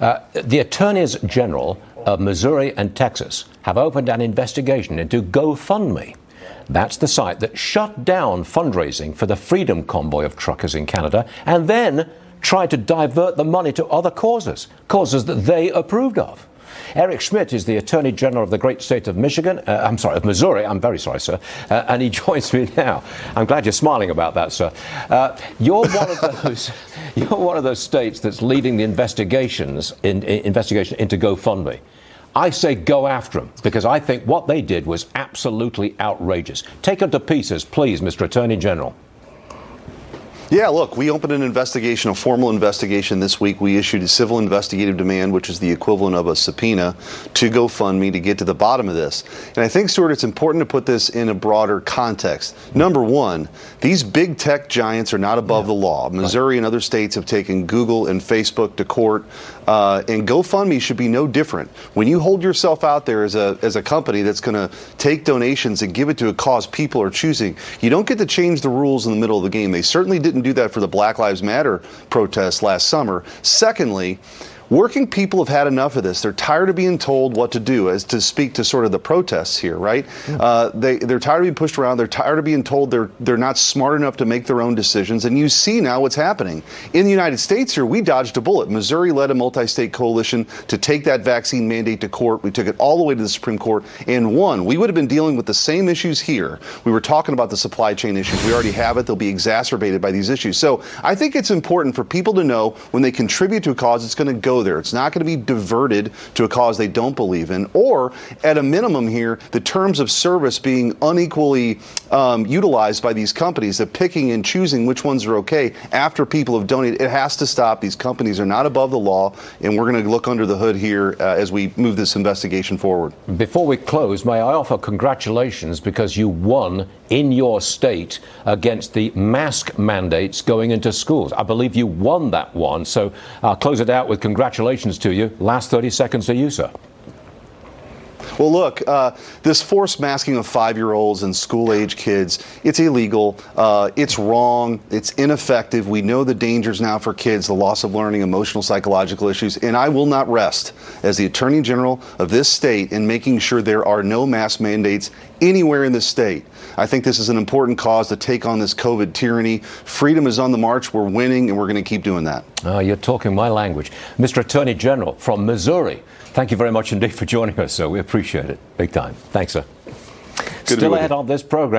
The attorneys general of Missouri and Texas have opened an investigation into GoFundMe. That's the site that shut down fundraising for the Freedom Convoy of truckers in Canada and then tried to divert the money to other causes that they approved of. Eric Schmitt is the Attorney General of the great state of of Missouri. I'm very sorry, sir. And he joins me now. I'm glad you're smiling about that, sir. You're one of those states that's leading the investigation into GoFundMe. I say go after them, because I think what they did was absolutely outrageous. Take them to pieces, please, Mr. Attorney General. Yeah, look, we opened an investigation, a formal investigation this week. We issued a civil investigative demand, which is the equivalent of a subpoena, to GoFundMe to get to the bottom of this. And I think, Stuart, it's important to put this in a broader context. Number one, these big tech giants are not above the law. Missouri and other states have taken Google and Facebook to court, and GoFundMe should be no different. When you hold yourself out there as a company that's going to take donations and give it to a cause people are choosing, you don't get to change the rules in the middle of the game. They certainly didn't do that for the Black Lives Matter protests last summer. Secondly, working people have had enough of this. They're tired of being told what to do, as to speak to sort of the protests here, right? They're tired of being pushed around. They're tired of being told they're not smart enough to make their own decisions. And you see now what's happening. In the United States here, we dodged a bullet. Missouri led a multi-state coalition to take that vaccine mandate to court. We took it all the way to the Supreme Court and won. We would have been dealing with the same issues here. We were talking about the supply chain issues. We already have it. They'll be exacerbated by these issues. So I think it's important for people to know when they contribute to a cause, it's going to go there. It's not going to be diverted to a cause they don't believe in, or at a minimum here, the terms of service being unequally utilized by these companies, that picking and choosing which ones are okay after people have donated. It has to stop. These companies are not above the law, and we're going to look under the hood here as we move this investigation forward. Before we close, may I offer congratulations, because you won in your state against the mask mandates going into schools. I believe you won that one, so I'll close it out with congratulations to you. Last 30 seconds to you, sir. Well, look, this forced masking of 5-year-olds and school-age kids, it's illegal, it's wrong, it's ineffective. We know the dangers now for kids, the loss of learning, emotional, psychological issues, and I will not rest as the Attorney General of this state in making sure there are no mask mandates anywhere in this state. I think this is an important cause to take on this COVID tyranny. Freedom is on the march. We're winning, and we're going to keep doing that. You're talking my language. Mr. Attorney General from Missouri, thank you very much indeed for joining us, sir. We appreciate it big time. Thanks, sir. Still ahead on this program.